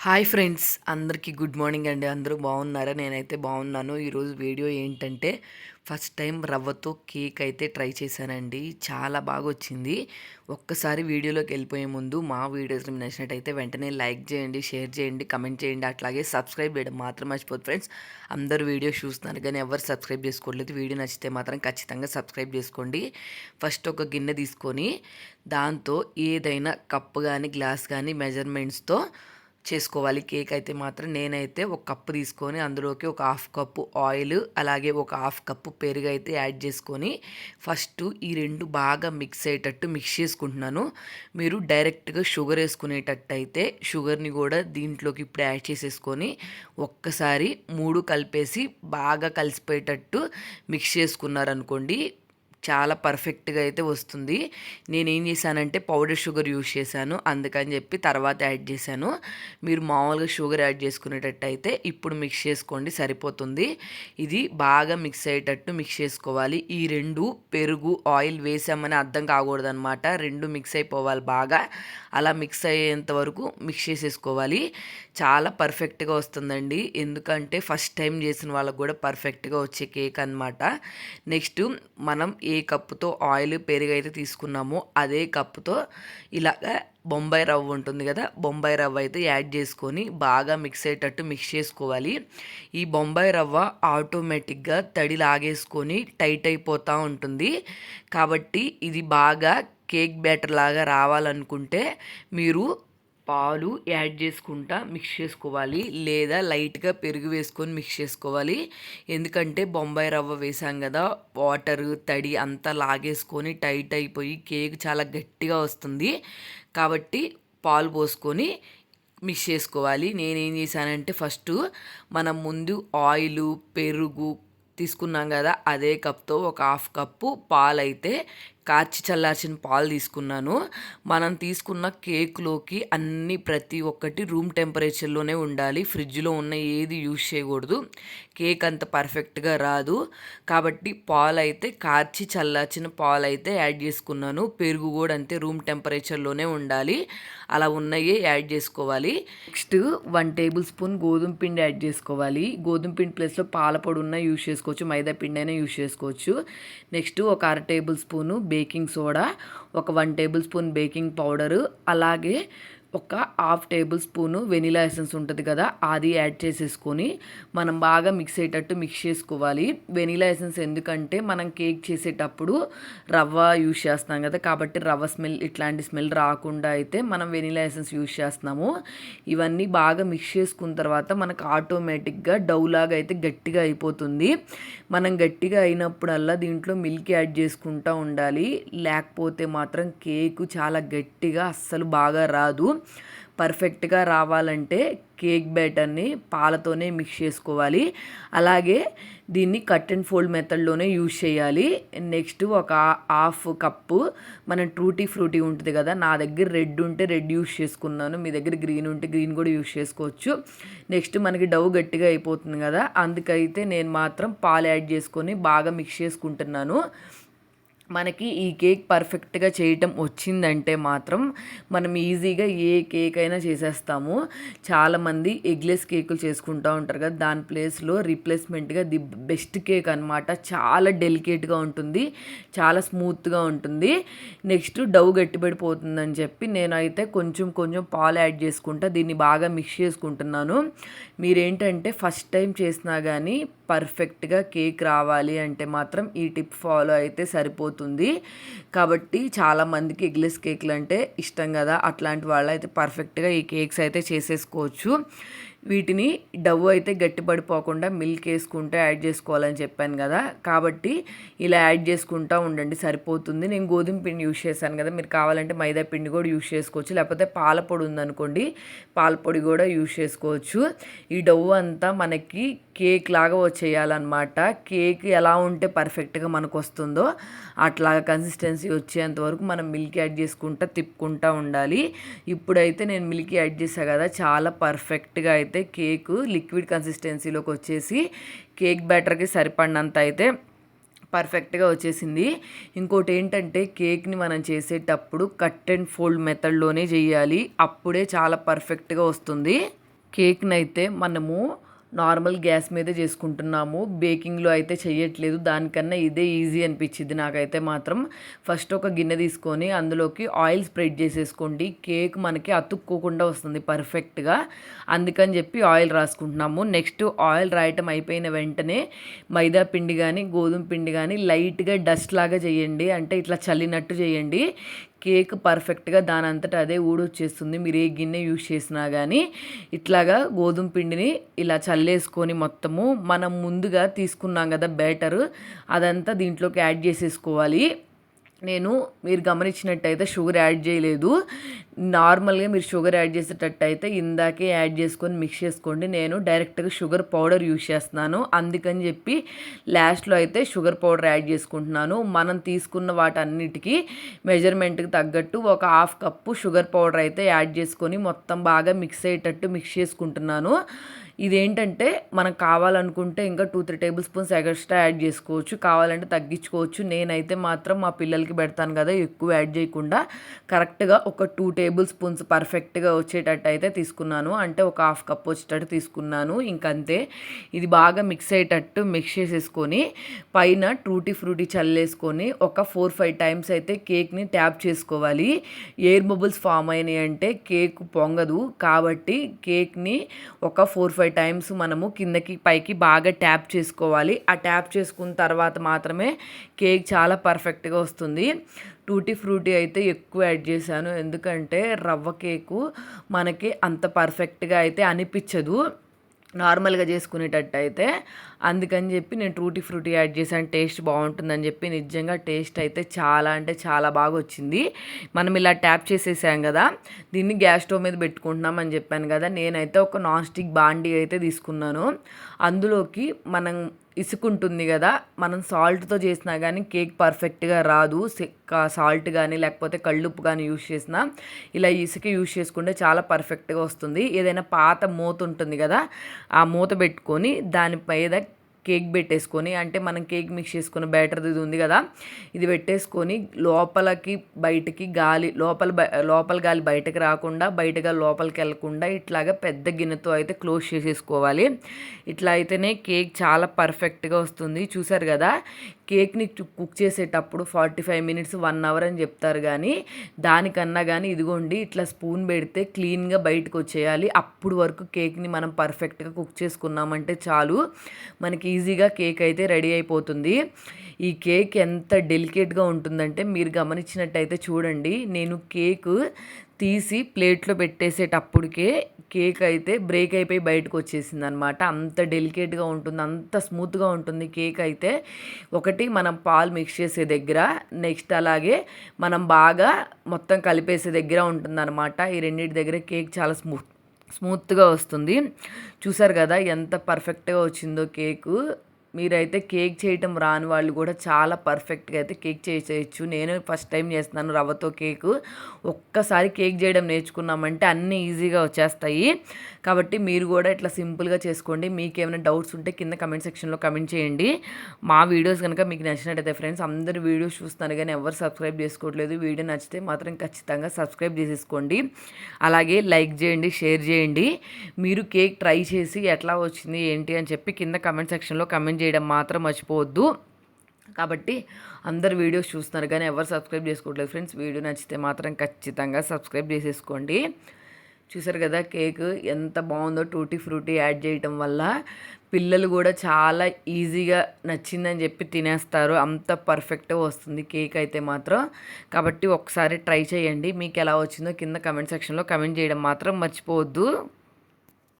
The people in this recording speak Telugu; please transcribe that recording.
హాయ్ ఫ్రెండ్స్, అందరికీ గుడ్ మార్నింగ్ అండి. అందరూ బాగున్నారా? నేనైతే బాగున్నాను. ఈరోజు వీడియో ఏంటంటే ఫస్ట్ టైం రవ్వతో కేక్ అయితే ట్రై చేశానండి. చాలా బాగా వచ్చింది. ఒక్కసారి వీడియోలోకి వెళ్ళిపోయే ముందు మా వీడియోస్ మీకు నచ్చినట్టయితే వెంటనే లైక్ చేయండి, షేర్ చేయండి, కమెంట్ చేయండి. అట్లాగే సబ్స్క్రైబ్ చేయడం మాత్రం మర్చిపోదు ఫ్రెండ్స్. అందరూ వీడియో చూస్తున్నారు కానీ ఎవరు సబ్స్క్రైబ్ చేసుకోవట్లేదు. వీడియో నచ్చితే మాత్రం ఖచ్చితంగా సబ్స్క్రైబ్ చేసుకోండి. ఫస్ట్ ఒక గిన్నె తీసుకొని దాంతో ఏదైనా కప్పు కానీ గ్లాస్ కానీ మెజర్మెంట్స్తో చేసుకోవాలి. కేక్ అయితే మాత్రం నేనైతే ఒక కప్పు తీసుకొని అందులోకి ఒక హాఫ్ కప్పు ఆయిల్, అలాగే ఒక హాఫ్ కప్పు పెరుగు అయితే యాడ్ చేసుకొని ఫస్ట్ ఈ రెండు బాగా మిక్స్ అయ్యేటట్టు మిక్స్ చేసుకుంటున్నాను. మీరు డైరెక్ట్గా షుగర్ వేసుకునేటట్టు అయితే షుగర్ని కూడా దీంట్లోకి ఇప్పుడు యాడ్ చేసేసుకొని ఒక్కసారి మూడు కలిపేసి బాగా కలిసిపోయేటట్టు మిక్స్ చేసుకున్నారనుకోండి, చాలా పర్ఫెక్ట్గా అయితే వస్తుంది. నేనేం చేశానంటే పౌడర్ షుగర్ యూజ్ చేశాను, అందుకని చెప్పి తర్వాత యాడ్ చేశాను. మీరు మామూలుగా షుగర్ యాడ్ చేసుకునేటట్టు అయితే ఇప్పుడు మిక్స్ చేసుకోండి, సరిపోతుంది. ఇది బాగా మిక్స్ అయ్యేటట్టు మిక్స్ చేసుకోవాలి. ఈ రెండు పెరుగు ఆయిల్ వేసామని అర్థం కాకూడదు అనమాట. రెండు మిక్స్ అయిపోవాలి బాగా. అలా మిక్స్ అయ్యేంత వరకు మిక్స్ చేసేసుకోవాలి. చాలా పర్ఫెక్ట్గా వస్తుందండి, ఎందుకంటే ఫస్ట్ టైం చేసిన వాళ్ళకు కూడా పర్ఫెక్ట్గా వచ్చే కేక్ అనమాట. నెక్స్ట్ మనం ఏ కప్పుతో ఆయిల్ పెరుగు అయితే తీసుకున్నామో అదే కప్పుతో ఇలాగ బొంబాయి రవ్వ ఉంటుంది కదా, బొంబాయి రవ్వ అయితే యాడ్ చేసుకొని బాగా మిక్స్ అయ్యేటట్టు మిక్స్ చేసుకోవాలి. ఈ బొంబాయి రవ్వ ఆటోమేటిక్గా తడి లాగేసుకొని టైట్ అయిపోతూ ఉంటుంది. కాబట్టి ఇది బాగా కేక్ బ్యాటర్ లాగా రావాలనుకుంటే మీరు పాలు యాడ్ చేసుకుంటా మిక్స్ చేసుకోవాలి, లేదా లైట్గా పెరుగు వేసుకొని మిక్స్ చేసుకోవాలి. ఎందుకంటే బొంబాయి రవ్వ వేసాం కదా, వాటర్ తడి అంతా లాగేసుకొని టైట్ అయిపోయి కేక్ చాలా గట్టిగా వస్తుంది. కాబట్టి పాలు పోసుకొని మిక్స్ చేసుకోవాలి. నేనేం చేశానంటే ఫస్ట్ మనం ముందు ఆయిల్ పెరుగు తీసుకున్నాం కదా, అదే కప్తో ఒక హాఫ్ కప్పు పాలు అయితే కాచి చల్లార్చిన పాలు తీసుకున్నాను. మనం తీసుకున్న కేక్లోకి అన్ని ప్రతి ఒక్కటి రూమ్ టెంపరేచర్లోనే ఉండాలి. ఫ్రిడ్జ్లో ఉన్న ఏది యూజ్ చేయకూడదు, కేక్ అంత పర్ఫెక్ట్గా రాదు. కాబట్టి పాలు అయితే కార్చి చల్లార్చిన పాలు అయితే యాడ్ చేసుకున్నాను. పెరుగు కూడా అంతే రూమ్ టెంపరేచర్లోనే ఉండాలి, అలా ఉన్నయే యాడ్ చేసుకోవాలి. నెక్స్ట్ 1 టేబుల్ స్పూన్ గోధుమ పిండి యాడ్ చేసుకోవాలి. గోధుమ పిండి ప్లేస్లో పాల పొడి ఉన్న యూజ్ చేసుకోవచ్చు, మైదా పిండి అయినా యూజ్ చేసుకోవచ్చు. నెక్స్ట్ ఒక 1/2 టేబుల్ స్పూను బేకింగ్ సోడా, ఒక 1 టేబుల్ స్పూన్ బేకింగ్ పౌడరు, అలాగే ఒక 1/2 టేబుల్ స్పూను వెనిలా ఎసెన్స్ ఉంటుంది కదా, అది యాడ్ చేసేసుకొని మనం బాగా మిక్స్ అయ్యేటట్టు మిక్స్ చేసుకోవాలి. వెనిలా ఎసెన్స్ ఎందుకంటే మనం కేక్ చేసేటప్పుడు రవ్వ యూజ్ చేస్తాం కదా, కాబట్టి రవ్వ స్మెల్ ఇట్లాంటి స్మెల్ రాకుండా అయితే మనం వెనిలా ఎసెన్స్ యూజ్ చేస్తున్నాము. ఇవన్నీ బాగా మిక్స్ చేసుకున్న తర్వాత మనకు ఆటోమేటిక్గా డౌ లాగా అయితే గట్టిగా అయిపోతుంది. మనం గట్టిగా అయినప్పుడల్లా దీంట్లో మిల్క్ యాడ్ చేసుకుంటూ ఉండాలి, లేకపోతే మాత్రం కేకు చాలా గట్టిగా అస్సలు బాగా రాదు. పర్ఫెక్ట్గా రావాలంటే కేక్ బ్యాటర్ని పాలతోనే మిక్స్ చేసుకోవాలి. అలాగే దీన్ని కట్ అండ్ ఫోల్డ్ మెథడ్లోనే యూజ్ చేయాలి. నెక్స్ట్ ఒక హాఫ్ కప్పు మన ట్రూటీ ఫ్రూటీ ఉంటుంది కదా, నా దగ్గర రెడ్ ఉంటే రెడ్ యూజ్ చేసుకున్నాను, మీ దగ్గర గ్రీన్ ఉంటే గ్రీన్ కూడా యూజ్ చేసుకోవచ్చు. నెక్స్ట్ మనకి డవ్ గట్టిగా అయిపోతుంది కదా, అందుకైతే నేను మాత్రం పాలు యాడ్ చేసుకొని బాగా మిక్స్ చేసుకుంటున్నాను. మనకి ఈ కేక్ పర్ఫెక్ట్గా చేయటం వచ్చిందంటే మాత్రం మనం ఈజీగా ఏ కేక్ అయినా చేసేస్తాము. చాలామంది ఎగ్లెస్ కేకులు చేసుకుంటూ ఉంటారు కదా, దాని ప్లేస్లో రీప్లేస్మెంట్గా ది బెస్ట్ కేక్ అనమాట. చాలా డెలికేట్గా ఉంటుంది, చాలా స్మూత్గా ఉంటుంది. నెక్స్ట్ డవ్ గట్టిపడిపోతుందని చెప్పి నేనైతే కొంచెం కొంచెం పాలు యాడ్ చేసుకుంటా దీన్ని బాగా మిక్స్ చేసుకుంటున్నాను. మీరేంటంటే ఫస్ట్ టైం చేసినా కానీ పర్ఫెక్ట్గా కేక్ రావాలి అంటే మాత్రం ఈ టిప్ ఫాలో అయితే సరిపోతుంది. కాబట్టి చాలామందికి ఎగ్లెస్ కేక్లు అంటే ఇష్టం కదా, అట్లాంటి వాళ్ళు అయితే పర్ఫెక్ట్గా ఈ కేక్స్ అయితే చేసేసుకోవచ్చు. వీటిని డవ్ అయితే గట్టిపడిపోకుండా మిల్క్ వేసుకుంటూ యాడ్ చేసుకోవాలని చెప్పాను కదా, కాబట్టి ఇలా యాడ్ చేసుకుంటూ ఉండండి, సరిపోతుంది. నేను గోధుమ పిండి యూజ్ చేశాను కదా, మీరు కావాలంటే మైదా పిండి కూడా యూజ్ చేసుకోవచ్చు, లేకపోతే పాల పొడి ఉందనుకోండి పాల పొడి కూడా యూజ్ చేసుకోవచ్చు. ఈ డవ్ అంతా మనకి కేక్ లాగా వచ్చేయాలన్నమాట. కేక్ ఎలా ఉంటే పర్ఫెక్ట్గా మనకు వస్తుందో అట్లాగా కన్సిస్టెన్సీ వచ్చేంత వరకు మనం మిల్క్ యాడ్ చేసుకుంటూ తిప్పుకుంటూ ఉండాలి. ఇప్పుడైతే నేను మిల్క్ యాడ్ చేశాను కదా, చాలా పర్ఫెక్ట్గా అయితే కేకు లిక్విడ్ కన్సిస్టెన్సీలోకి వచ్చేసి కేక్ బ్యాటర్కి సరిపడినంత అయితే పర్ఫెక్ట్గా వచ్చేసింది. ఇంకోటి ఏంటంటే కేక్ని మనం చేసేటప్పుడు కట్ అండ్ ఫోల్డ్ మెథడ్లోనే చేయాలి, అప్పుడే చాలా పర్ఫెక్ట్గా వస్తుంది. కేక్‌నైతే మనము నార్మల్ గ్యాస్ మీదే చేసుకుంటున్నాము. బేకింగ్‌లో అయితే చెయ్యట్లేదు. దానికన్నా ఇదే ఈజీ అనిపిచ్చిద్ది నాకైతే మాత్రం. ఫస్ట్ ఒక గిన్నె తీసుకొని అందులోకి ఆయిల్ స్ప్రెడ్ చేసేసుకోండి. కేక్ మనకి అతుక్కోకుండా వస్తుంది పర్ఫెక్ట్‌గా. అందుకని చెప్పి ఆయిల్ రాసుకుంటున్నాము. నెక్స్ట్ ఆయిల్ రాయటం అయిపోయిన వెంటనే మైదా పిండి గానీ, గోధుమ పిండి గానీ లైట్‌గా డస్ట్ లాగా చేయండి. అంటే ఇట్లా చల్లినట్టు చేయండి. కేక్ పర్ఫెక్ట్‌గా దానంతట అదే ఊడొచ్చేస్తుంది. మీరు ఏ గిన్నె యూజ్ చేసినా గానీ, ఇట్లాగా గోధుమ పిండిని ఇలా చల్లేసుకొని మొత్తము మనం ముందుగా తీసుకున్నాం గదా బ్యాటరు, అదంతా దీంట్లోకి యాడ్ చేసేసుకోవాలి. మీరు గమనించినట్టయితే షుగర్ యాడ్ చేయలేదు. నార్మల్‌గా మీరు షుగర్ యాడ్ చేసేటట్టయితే ఇందాకే యాడ్ చేసుకొని మిక్స్ చేసుకోండి. నేను డైరెక్ట్‌గా షుగర్ పౌడర్ యూజ్ చేస్తున్నాను. అందుకని చెప్పి లాస్ట్‌లో అయితే షుగర్ పౌడర్ యాడ్ చేసుకుంటున్నాను. మనం తీసుకున్న వాటన్నిటికి మెజర్మెంట్‌కి తగ్గట్టు ఒక హాఫ్ కప్పు షుగర్ పౌడర్ అయితే యాడ్ చేసుకొని మొత్తం బాగా మిక్స్ అయ్యేటట్టు మిక్స్ చేసుకుంటున్నాను. ఇదేంటంటే మనం కావాలనుకుంటే ఇంకా 2-3 టేబుల్ స్పూన్స్ ఎక్స్ట్రా యాడ్ చేసుకోవచ్చు. కావాలంటే తగ్గించుకోవచ్చు. నేనైతే మాత్రం మా పిల్లలకి పెడతాను కదా, ఎక్కువ యాడ్ చేయకుండా కరెక్ట్‌గా ఒక 2 టేబుల్ స్పూన్స్ పర్ఫెక్ట్‌గా వచ్చేటట్టు అయితే తీసుకున్నాను. అంటే ఒక హాఫ్ కప్ వచ్చేటట్టు తీసుకున్నాను. ఇంకంతే. ఇది బాగా మిక్స్ అయ్యేటట్టు మిక్స్ చేసేసుకొని పైన టూటీ ఫ్రూటీ చల్లేసుకొని ఒక 4-5 టైమ్స్ అయితే కేక్‌ని ట్యాప్ చేసుకోవాలి. ఎయిర్ బబుల్స్ ఫామ్ అయినాయి అంటే కేక్ పొంగదు. కాబట్టి కేక్‌ని ఒక 4-5 టైమ్స్ మనము కిందకి పైకి బాగా ట్యాప్ చేసుకోవాలి. ఆ ట్యాప్ చేసుకున్న తర్వాత మాత్రమే కేక్ చాలా పర్ఫెక్ట్‌గా వస్తుంది. టూటీ ఫ్రూటీ అయితే ఎక్కువ యాడ్ చేశాను. ఎందుకంటే రవ్వ కేకు మనకి అంత పర్ఫెక్ట్‌గా అయితే అనిపించదు నార్మల్‌గా చేసుకునేటట్టయితే. అందుకని చెప్పి నేను టూటీ ఫ్రూటీ యాడ్ చేశాను. టేస్ట్ బాగుంటుందని చెప్పి నిజంగా టేస్ట్ అయితే చాలా అంటే చాలా బాగా వచ్చింది. మనం ఇలా ట్యాప్ చేసేసాం కదా, దీన్ని గ్యాస్ స్టవ్ మీద పెట్టుకుంటున్నాం అని చెప్పాను కదా. నేనైతే ఒక నాన్ స్టిక్ బాండీ అయితే తీసుకున్నాను. అందులోకి మనం ఇసుకుంటుంది కదా, మనం సాల్ట్తో చేసినా కానీ కేక్ పర్ఫెక్ట్గా రాదు. సాల్ట్ కానీ లేకపోతే కళ్ళుప్పు కానీ యూజ్ చేసినా ఇలా ఇసుక యూజ్ చేసుకుంటే చాలా పర్ఫెక్ట్గా వస్తుంది. ఏదైనా పాత మూత ఉంటుంది కదా, ఆ మూత పెట్టుకొని దాని మీద కేక్ పెట్టేసుకొని, అంటే మనం కేక్ మిక్స్ చేసుకున్న బ్యాటర్ ఇది ఉంది కదా, ఇది పెట్టేసుకొని లోపలికి బయటికి గాలి లోపల గాలి బయటకు రాకుండా బయటగా లోపలికి వెళ్ళకుండా ఇట్లాగా పెద్ద గిన్నెతో అయితే క్లోజ్ చేసేసుకోవాలి. ఇట్లా అయితేనే కేక్ చాలా పర్ఫెక్ట్గా వస్తుంది. చూసారు కదా, కేక్ని కుక్ చేసేటప్పుడు 45 మినిట్స్ 1 అవర్ అని చెప్తారు, కానీ దానికన్నా కానీ ఇదిగోండి ఇట్లా స్పూన్ పెడితే క్లీన్గా బయటకు వచ్చేయాలి. అప్పుడు వరకు కేక్ని మనం పర్ఫెక్ట్గా కుక్ చేసుకున్నామంటే చాలు, మనకి ఈజీగా కేక్ అయితే రెడీ అయిపోతుంది. ఈ కేక్ ఎంత డెలికేట్గా ఉంటుందంటే మీరు గమనించినట్టయితే చూడండి, నేను కేక్ తీసి ప్లేట్లో పెట్టేసేటప్పటికే కేక్ అయితే బ్రేక్ అయిపోయి బయటకు వచ్చేసింది అనమాట. అంత డెలికేట్గా ఉంటుంది, అంత స్మూత్గా ఉంటుంది కేక్ అయితే. ఒకటి మనం పాలు మిక్స్ చేసే దగ్గర, నెక్స్ట్ అలాగే మనం బాగా మొత్తం కలిపేసే దగ్గర ఉంటుందన్నమాట. ఈ రెండింటి దగ్గర కేక్ చాలా స్మూత్గా వస్తుంది. చూసారు కదా ఎంత పర్ఫెక్ట్గా వచ్చిందో కేకు. మీరైతే కేక్ చేయటం రాని వాళ్ళు కూడా చాలా పర్ఫెక్ట్గా అయితే కేక్ చేసేయచ్చు. నేను ఫస్ట్ టైం చేస్తున్నాను రవ్వతో కేకు. ఒక్కసారి కేక్ చేయడం నేర్చుకున్నామంటే అన్నీ ఈజీగా వచ్చేస్తాయి. కాబట్టి మీరు కూడా ఇట్లా సింపుల్గా చేసుకోండి. మీకు ఏమైనా డౌట్స్ ఉంటే కింద కమెంట్ సెక్షన్లో కమెంట్ చేయండి. మా వీడియోస్ కనుక మీకు నచ్చినట్టయితే ఫ్రెండ్స్, అందరు వీడియోస్ చూస్తున్నారు కానీ ఎవరు సబ్స్క్రైబ్ చేసుకోవట్లేదు. వీడియో నచ్చితే మాత్రం ఖచ్చితంగా సబ్స్క్రైబ్ చేసేసుకోండి. అలాగే లైక్ చేయండి, షేర్ చేయండి. మీరు కేక్ ట్రై చేసి ఎట్లా వచ్చింది ఏంటి అని చెప్పి కింద కమెంట్ సెక్షన్లో కమెంట్ చేయడం మాత్రం మర్చిపోవద్దు. కాబట్టి అందరు వీడియోస్ చూస్తున్నారు కానీ ఎవరు సబ్స్క్రైబ్ చేసుకోవట్లేదు ఫ్రెండ్స్. వీడియో నచ్చితే మాత్రం ఖచ్చితంగా సబ్స్క్రైబ్ చేసేసుకోండి. చూసారు కదా కేక్ ఎంత బాగుందో, టూటీ ఫ్రూటీ యాడ్ చేయటం వల్ల పిల్లలు కూడా చాలా ఈజీగా నచ్చిందని చెప్పి తినేస్తారు. అంత పర్ఫెక్ట్గా వస్తుంది కేక్ అయితే మాత్రం. కాబట్టి ఒకసారి ట్రై చేయండి. మీకు ఎలా వచ్చిందో కింద కమెంట్ సెక్షన్లో కమెంట్ చేయడం మాత్రం మర్చిపోవద్దు.